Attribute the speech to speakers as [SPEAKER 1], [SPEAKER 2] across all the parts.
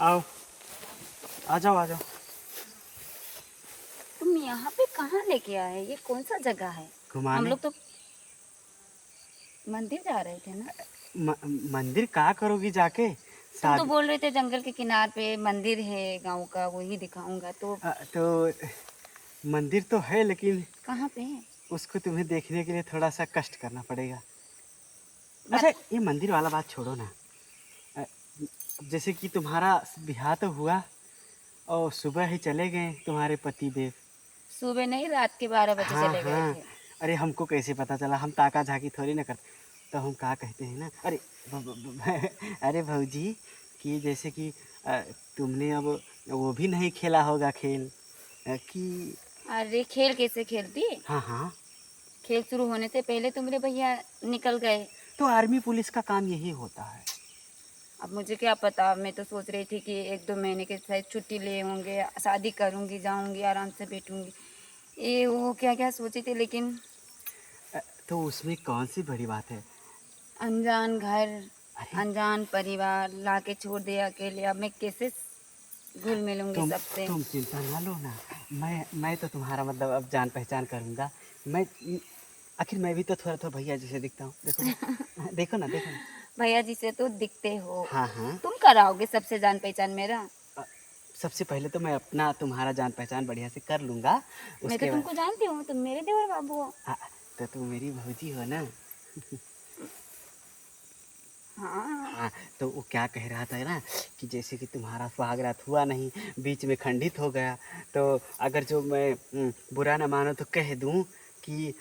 [SPEAKER 1] आओ, आ जाओ आ जाओ।
[SPEAKER 2] तुम यहाँ पे कहाँ लेके आए? ये कौन सा जगह है? हम
[SPEAKER 1] घुमाने।
[SPEAKER 2] लोग तो मंदिर जा रहे थे ना।
[SPEAKER 1] मंदिर कहाँ करोगी जाके?
[SPEAKER 2] तुम तो
[SPEAKER 1] शादी।
[SPEAKER 2] बोल रहे थे जंगल के किनारे पे मंदिर है गांव का, वही दिखाऊंगा। तो
[SPEAKER 1] तो मंदिर तो है लेकिन
[SPEAKER 2] कहाँ पे है?
[SPEAKER 1] उसको तुम्हें देखने के लिए थोड़ा सा कष्ट करना पड़ेगा।
[SPEAKER 2] मत।
[SPEAKER 1] अच्छा, ये मंदिर वाला बात छोड़ो ना। अ, जैसे कि तुम्हारा ब्याह तो हुआ और सुबह ही चले गए तुम्हारे पति देव।
[SPEAKER 2] सुबह नहीं, रात के 12 बजे
[SPEAKER 1] हाँ
[SPEAKER 2] चले गए
[SPEAKER 1] हाँ।
[SPEAKER 2] थे।
[SPEAKER 1] अरे हमको कैसे पता चला? हम ताका झाकी थोड़ी ना करते। तो हम कहा कहते हैं ना, अरे अरे भौजी, कि जैसे कि तुमने अब वो भी नहीं खेला होगा खेल कि।
[SPEAKER 2] अरे खेल कैसे खेलती?
[SPEAKER 1] हाँ हाँ।
[SPEAKER 2] खेल शुरू होने से पहले तो मेरे भैया निकल गए।
[SPEAKER 1] तो आर्मी पुलिस का काम यही होता है।
[SPEAKER 2] अब मुझे क्या पता, मैं तो सोच रही थी कि 1-2 महीने के शायद छुट्टी ले होंगे, शादी करूंगी, जाऊंगी, आराम से बैठूंगी, ये वो क्या क्या सोची थी। लेकिन
[SPEAKER 1] तो उसमें कौन सी बड़ी बात है?
[SPEAKER 2] अनजान घर,
[SPEAKER 1] अरे
[SPEAKER 2] अनजान परिवार लाके छोड़ दिया अकेले। अब मैं कैसे घुल मिलूंगी
[SPEAKER 1] तुम
[SPEAKER 2] सबसे?
[SPEAKER 1] तुम चिंता ना लो ना। मैं तो तुम्हारा मतलब अब जान पहचान करूंगा। मैं आखिर मैं भी तो थोड़ा थोड़ा भैया जैसे दिखता हूँ, देखो ना। देखो ना देखो ना।
[SPEAKER 2] भैया जी से तो दिखते हो।
[SPEAKER 1] हाँ हाँ।
[SPEAKER 2] तुम कराओगे सबसे जान पहचान मेरा?
[SPEAKER 1] अ, सबसे पहले तो मैं अपना तुम्हारा जान पहचान बढ़िया से कर लूँगा।
[SPEAKER 2] मैं तो
[SPEAKER 1] उसके बाद
[SPEAKER 2] तुमको जानती हूँ, तुम मेरे देवर बाबू हो।
[SPEAKER 1] तो तुम मेरी भौजी हो ना।
[SPEAKER 2] हाँ।
[SPEAKER 1] हाँ। तो वो क्या कह रहा था ना, कि जैसे कि तुम्हारा सुहागरात हुआ नहीं, बीच में खंडित हो गया। तो अगर जो मैं बुरा ना मानो तो कह दूं कि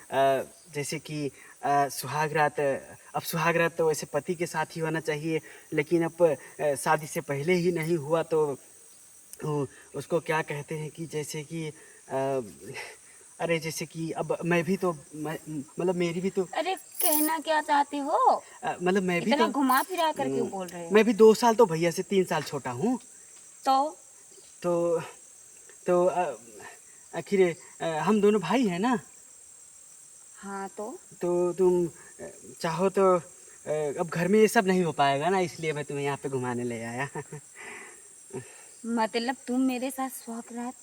[SPEAKER 1] जैसे कि सुहागरात, अब सुहागरात तो वैसे पति के साथ ही होना चाहिए, लेकिन अब शादी से पहले ही नहीं हुआ तो उसको क्या कहते हैं कि जैसे कि अरे जैसे कि अब मैं भी तो मतलब मेरी भी तो
[SPEAKER 2] अरे कहना क्या चाहते हो?
[SPEAKER 1] मतलब मैं भी तो
[SPEAKER 2] इतना घुमा फिरा कर क्यों बोल रहे हो?
[SPEAKER 1] मैं भी 2 साल तो भैया से 3 साल छोटा हूँ।
[SPEAKER 2] तो
[SPEAKER 1] तो तो आखिर हम दोनों भाई हैं ना।
[SPEAKER 2] हाँ तो
[SPEAKER 1] तो तुम चाहो तो अब घर में ये सब नहीं हो पाएगा ना, इसलिए मैं तुम्हें यहाँ पे घुमाने ले आया।
[SPEAKER 2] मतलब तुम मेरे साथ शौक रात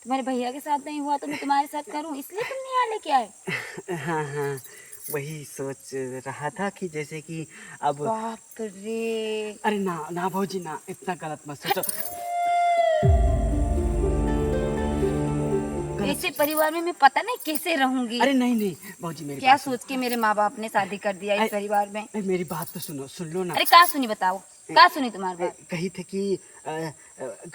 [SPEAKER 2] तुम्हारे भैया के साथ नहीं हुआ तो मैं तुम्हारे साथ करूं, इसलिए तुम यहाँ लेके आए?
[SPEAKER 1] हाँ हाँ। वही सोच रहा था कि जैसे कि अब।
[SPEAKER 2] बाप रे।
[SPEAKER 1] अरे ना ना भौजी ना, इतना गलत मत सोचो। गलत
[SPEAKER 2] ऐसे
[SPEAKER 1] सोचो।
[SPEAKER 2] परिवार में मैं पता नहीं कैसे रहूंगी।
[SPEAKER 1] अरे नहीं नहीं भौजी, मेरी
[SPEAKER 2] क्या
[SPEAKER 1] बात सुनो।
[SPEAKER 2] सोच के मेरे माँ बाप ने शादी कर दिया इस
[SPEAKER 1] अरे
[SPEAKER 2] परिवार में?
[SPEAKER 1] अरे मेरी बात तो सुनो, सुन लो ना।
[SPEAKER 2] अरे कहाँ सुनी बताओ? कहाँ सुनी तुम्हारी बात?
[SPEAKER 1] कही थे कि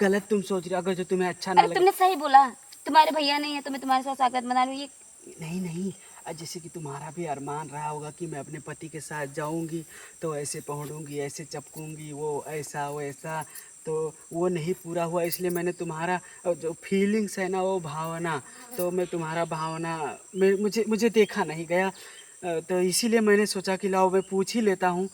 [SPEAKER 1] गलत तुम सोच रहे हो, अगर जो तुम्हें अच्छा ना
[SPEAKER 2] अरे
[SPEAKER 1] लगे।
[SPEAKER 2] तुमने सही बोला, तुम्हारे भैया नहीं है तो मैं तुम्हारे साथ स्वागत मना रही हूँ। ये
[SPEAKER 1] नहीं नहीं। जैसे कि तुम्हारा भी अरमान रहा होगा कि मैं अपने पति के साथ जाऊंगी तो ऐसे पहुंचूंगी, ऐसे चपकूंगी, वो ऐसा वैसा। तो वो नहीं पूरा हुआ, इसलिए मैंने तुम्हारा जो फीलिंग्स है ना, वो भावना, तो मैं तुम्हारा भावना मुझे मुझे देखा नहीं गया। तो इसीलिए मैंने सोचा कि लाओ मैं पूछ ही लेता हूँ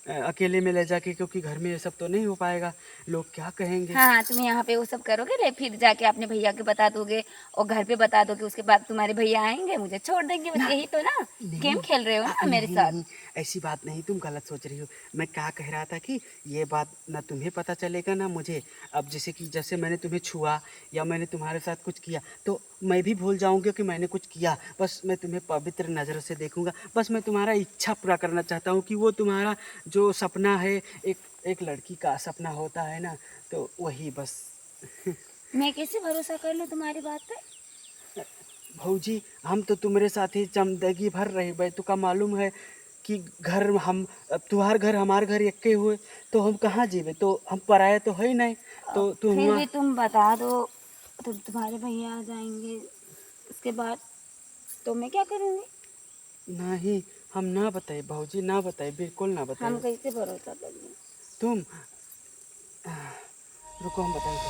[SPEAKER 1] अकेले में ले जाके, क्योंकि घर में ये सब तो नहीं हो पाएगा। लोग क्या कहेंगे?
[SPEAKER 2] हाँ हाँ, तुम यहाँ पे वो सब करोगे ले, फिर जाके अपने भैया के बता दोगे और घर पे बता दोगे। उसके बाद तुम्हारे भैया आएंगे, मुझे छोड़ देंगे, बस
[SPEAKER 1] ना
[SPEAKER 2] यही तो ना। गेम
[SPEAKER 1] नहीं।
[SPEAKER 2] खेल रहे हो ना मेरे
[SPEAKER 1] नहीं
[SPEAKER 2] साथ?
[SPEAKER 1] नहीं, ऐसी बात नहीं, तुम गलत सोच रही हो। मैं क्या कह रहा था कि ये बात ना तुम्हें पता चलेगा ना मुझे। अब जैसे कि जैसे मैंने तुम्हें छुआ या मैंने तुम्हारे साथ कुछ किया तो मैं भी भूल जाऊंगी कि मैंने कुछ किया। बस मैं तुम्हें पवित्र नज़रों से देखूंगा। बस मैं तुम्हारा इच्छा पूरा करना चाहता हूँ कि वो तुम्हारा जो सपना है, एक एक लड़की का सपना होता है ना, तो वही बस।
[SPEAKER 2] मैं कैसे भरोसा कर लूँ तुम्हारी बात पे?
[SPEAKER 1] भौजी, हम तो तुम्हारे साथ ही जिंदगी भर रहे भाई, तुका मालूम है कि घर हम, अब तुम्हार घर हमार घर एक्के हुए तो हम कहाँ जीवे, तो हम पराये तो है ही नहीं। तो
[SPEAKER 2] फिर
[SPEAKER 1] तुम।
[SPEAKER 2] भी तुम बता दो तो तुम्हारे भैया आ जाएंगे। उसके बाद तो मैं क्या करूँगी?
[SPEAKER 1] नहीं, हम ना बताए भौजी, ना बताए, बिल्कुल ना
[SPEAKER 2] हम
[SPEAKER 1] बताए।
[SPEAKER 2] कैसे भरोसा कर लें?
[SPEAKER 1] तुम रुको, हम बताएंगे।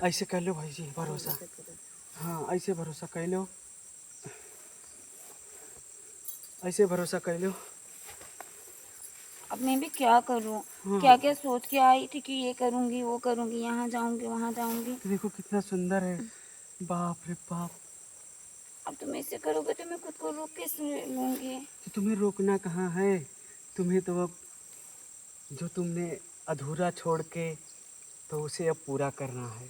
[SPEAKER 1] ऐसे कर लो भौजी भरोसा। हाँ, ऐसे भरोसा कर लो, ऐसे भरोसा कर लो।
[SPEAKER 2] अब मैं भी क्या करूँ? क्या
[SPEAKER 1] हाँ।
[SPEAKER 2] क्या सोच के आई थी कि ये करूँगी, वो करूँगी, यहाँ जाऊँगी, वहाँ जाऊँगी।
[SPEAKER 1] देखो कितना सुंदर है। बाप रे बाप।
[SPEAKER 2] अब तुम ऐसे करोगे तो मैं खुद को रोक कैसे लूँगी?
[SPEAKER 1] तो तुम्हें रोकना कहाँ है? तुम्हें तो अब जो तुमने अधूरा छोड़ के तो उसे अब पूरा करना है।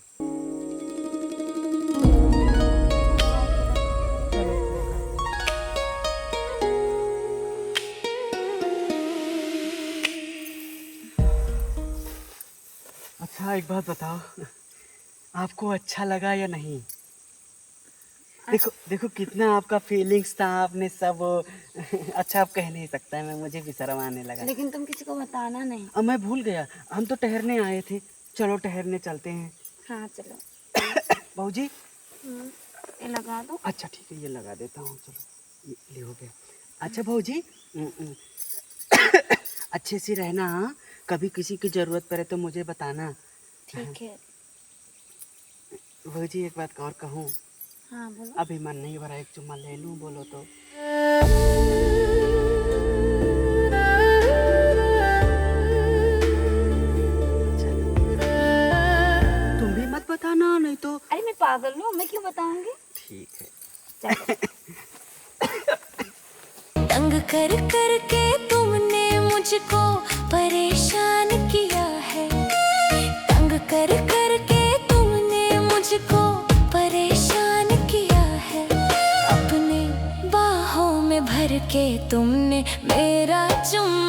[SPEAKER 1] चलो पूरा करते हैं। अच्छा एक बात बताओ, आपको अच्छा लगा या नहीं? देखो देखो कितना आपका फीलिंग्स था, आपने सब अच्छा आप कह नहीं सकता है, मैं मुझे भी शर्म आने लगा।
[SPEAKER 2] लेकिन तुम किसी को बताना नहीं।
[SPEAKER 1] अब मैं भूल गया, हम तो ठहरने आए थे। चलो ठहरने चलते हैं।
[SPEAKER 2] हाँ चलो।
[SPEAKER 1] बहूजी
[SPEAKER 2] ये लगा दो।
[SPEAKER 1] अच्छा ठीक है, ये लगा देता हूँ। चलो ये हो गया। अच्छा बहूजी अच्छे से रहना हाँ? कभी किसी की ज़रूरत पड़े तो मुझे बताना।
[SPEAKER 2] ठीक है।
[SPEAKER 1] बहूजी एक बात और कहूँ?
[SPEAKER 2] हाँ बोलो।
[SPEAKER 1] अभी मन नहीं भरा, एक चुम्मा ले लूँ बोलो तो? तुम भी मत बताना नहीं तो।
[SPEAKER 2] अरे मैं पागल हूँ, मैं क्यों बताऊंगी?
[SPEAKER 1] ठीक है।
[SPEAKER 2] चलो।
[SPEAKER 3] तंग कर कर के तुमने मुझको परेशान किया है, तंग कर कर के तुमने मुझको परेशान किया है, अपने बाहों में भर के तुमने मेरा चुम्मा